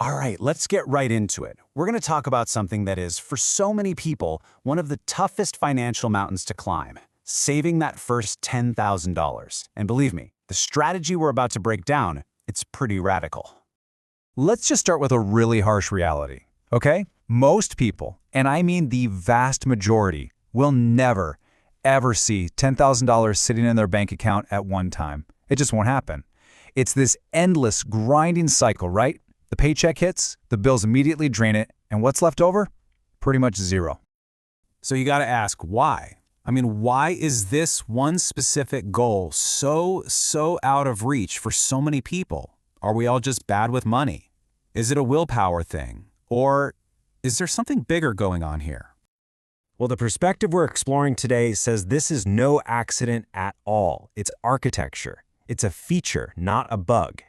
All right, let's get right into it. We're going to talk about something that is, for so many people, one of the toughest financial mountains to climb, saving that first $10,000. And believe me, the strategy we're about to break down, it's pretty radical. Let's just start with a really harsh reality, okay? Most people, and I mean the vast majority, will never, ever see $10,000 sitting in their bank account at one time. It just won't happen. It's this endless grinding cycle, right? The paycheck hits, the bills immediately drain it, and what's left over? Pretty much zero. So you gotta ask, why? I mean, why is this one specific goal so out of reach for so many people? Are we all just bad with money? Is it a willpower thing? Or is there something bigger going on here? Well, the perspective we're exploring today says this is no accident at all. It's architecture. It's a feature, not a bug.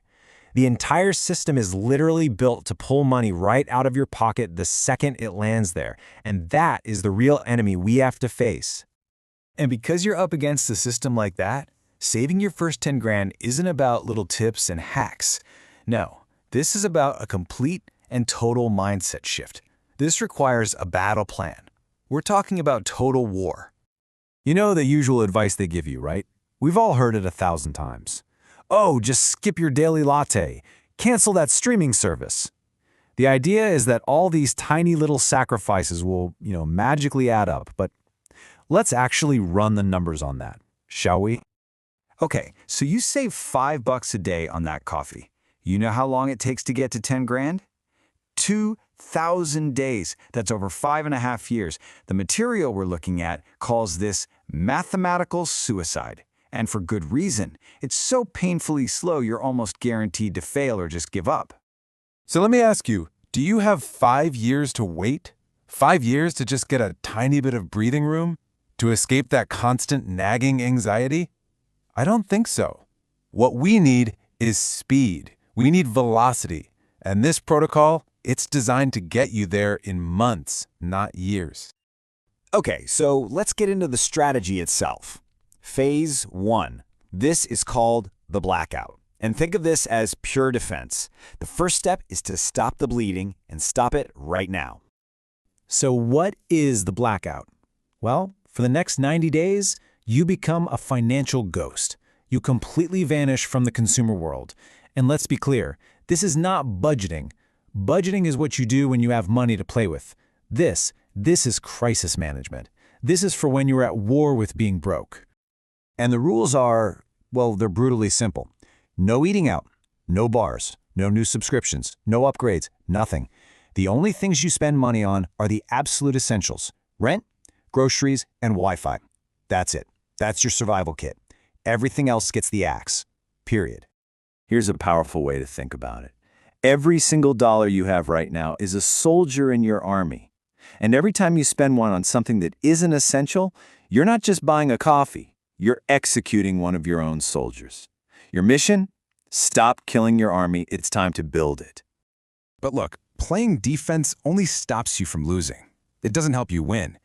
The entire system is literally built to pull money right out of your pocket the second it lands there, and that is the real enemy we have to face. And because you're up against a system like that, saving your first 10 grand isn't about little tips and hacks. No, this is about a complete and total mindset shift. This requires a battle plan. We're talking about total war. You know the usual advice they give you, right? We've all heard it 1,000 times. Oh, just skip your daily latte. Cancel that streaming service. The idea is that all these tiny little sacrifices will, magically add up, but let's actually run the numbers on that, shall we? Okay, so you save $5 a day on that coffee. You know how long it takes to get to 10 grand? 2,000 days. That's over 5.5 years. The material we're looking at calls this mathematical suicide. And for good reason. It's so painfully slow you're almost guaranteed to fail or just give up. So let me ask you, do you have 5 years to wait? 5 years to just get a tiny bit of breathing room? To escape that constant nagging anxiety? I don't think so. What we need is speed. We need velocity. And this protocol, it's designed to get you there in months, not years. Okay, so let's get into the strategy itself. Phase 1. This is called the blackout. And think of this as pure defense. The first step is to stop the bleeding and stop it right now. So what is the blackout? Well, for the next 90 days, you become a financial ghost. You completely vanish from the consumer world. And let's be clear, this is not budgeting. Budgeting is what you do when you have money to play with. This is crisis management. This is for when you're at war with being broke. And the rules are, well, they're brutally simple. No eating out, no bars, no new subscriptions, no upgrades, nothing. The only things you spend money on are the absolute essentials: rent, groceries, and Wi-Fi. That's it. That's your survival kit. Everything else gets the axe. Period. Here's a powerful way to think about it. Every single dollar you have right now is a soldier in your army. And every time you spend one on something that isn't essential, you're not just buying a coffee. You're executing one of your own soldiers. Your mission? Stop killing your army. It's time to build it. But look, playing defense only stops you from losing. It doesn't help you win.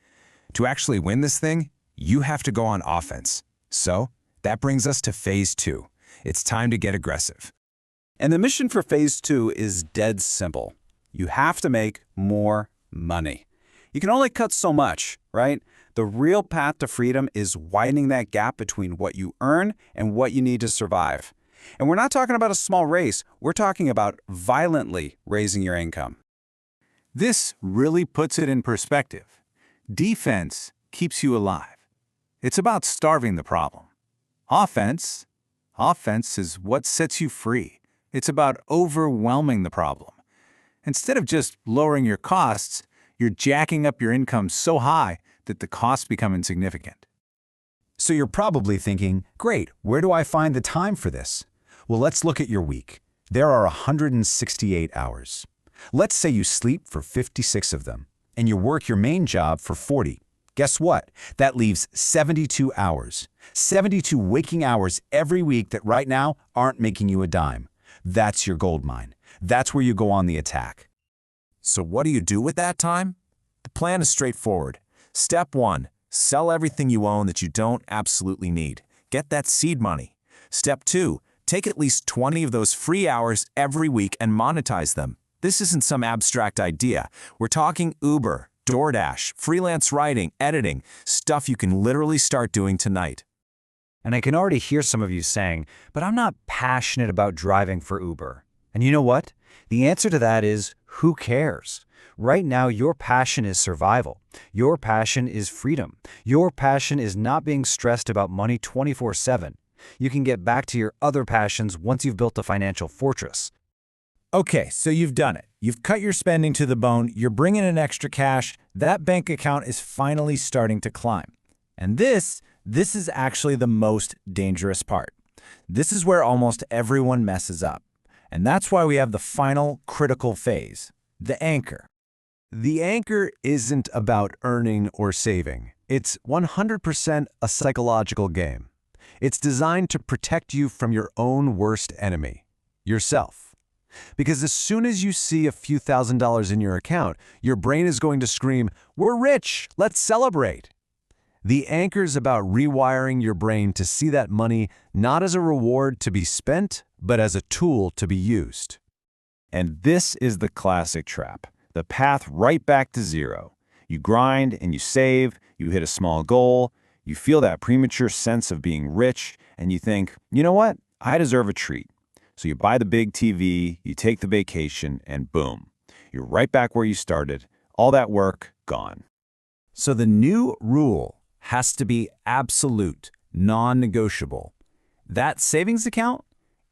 To actually win this thing, you have to go on offense. So that brings us to phase 2. It's time to get aggressive. And the mission for phase 2 is dead simple. You have to make more money. You can only cut so much, right? The real path to freedom is widening that gap between what you earn and what you need to survive. And we're not talking about a small raise. We're talking about violently raising your income. This really puts it in perspective. Defense keeps you alive. It's about starving the problem. Offense is what sets you free. It's about overwhelming the problem. Instead of just lowering your costs, you're jacking up your income so high that the costs become insignificant. So you're probably thinking, great, where do I find the time for this? Well, let's look at your week. There are 168 hours. Let's say you sleep for 56 of them, and you work your main job for 40. Guess what? That leaves 72 hours. 72 waking hours every week that right now aren't making you a dime. That's your gold mine. That's where you go on the attack. So what do you do with that time? The plan is straightforward. Step 1, sell everything you own that you don't absolutely need. Get that seed money. Step 2, take at least 20 of those free hours every week and monetize them. This isn't some abstract idea. We're talking Uber, DoorDash, freelance writing, editing, stuff you can literally start doing tonight. And I can already hear some of you saying, but I'm not passionate about driving for Uber. And you know what? The answer to that is, who cares? Right now, your passion is survival. Your passion is freedom. Your passion is not being stressed about money 24/7. You can get back to your other passions once you've built a financial fortress. Okay, so you've done it. You've cut your spending to the bone. You're bringing in extra cash. That bank account is finally starting to climb. And this is actually the most dangerous part. This is where almost everyone messes up. And that's why we have the final critical phase, the anchor. The anchor isn't about earning or saving. It's 100% a psychological game. It's designed to protect you from your own worst enemy, yourself. Because as soon as you see a few $1,000s in your account, your brain is going to scream, "We're rich, let's celebrate." The anchor's about rewiring your brain to see that money not as a reward to be spent, but as a tool to be used. And this is the classic trap, the path right back to zero. You grind and you save, you hit a small goal, you feel that premature sense of being rich, and you think, you know what, I deserve a treat. So you buy the big TV, you take the vacation, and boom, you're right back where you started. All that work, gone. So the new rule has to be absolute, non-negotiable. That savings account,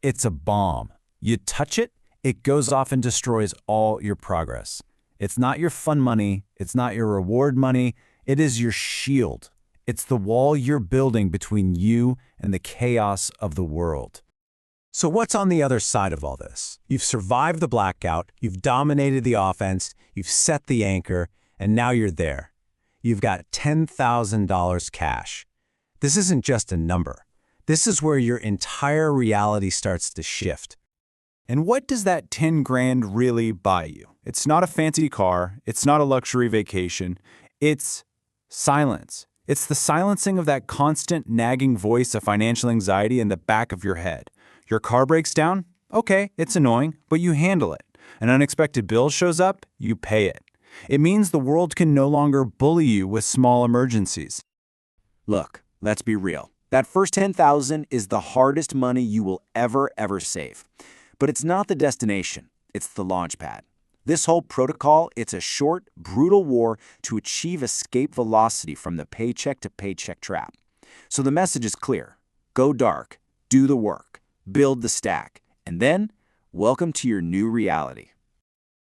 it's a bomb. You touch it, it goes off and destroys all your progress. It's not your fun money, it's not your reward money, it is your shield. It's the wall you're building between you and the chaos of the world. So what's on the other side of all this? You've survived the blackout, you've dominated the offense, you've set the anchor, and now you're there. You've got $10,000 cash. This isn't just a number. This is where your entire reality starts to shift. And what does that 10 grand really buy you? It's not a fancy car. It's not a luxury vacation. It's silence. It's the silencing of that constant nagging voice of financial anxiety in the back of your head. Your car breaks down? Okay, it's annoying, but you handle it. An unexpected bill shows up? You pay it. It means the world can no longer bully you with small emergencies. Look, let's be real. That first $10,000 is the hardest money you will ever save. But it's not the destination, it's the launch pad. This whole protocol, it's a short, brutal war to achieve escape velocity from the paycheck to paycheck trap. So the message is clear. Go dark, do the work, build the stack, and then welcome to your new reality.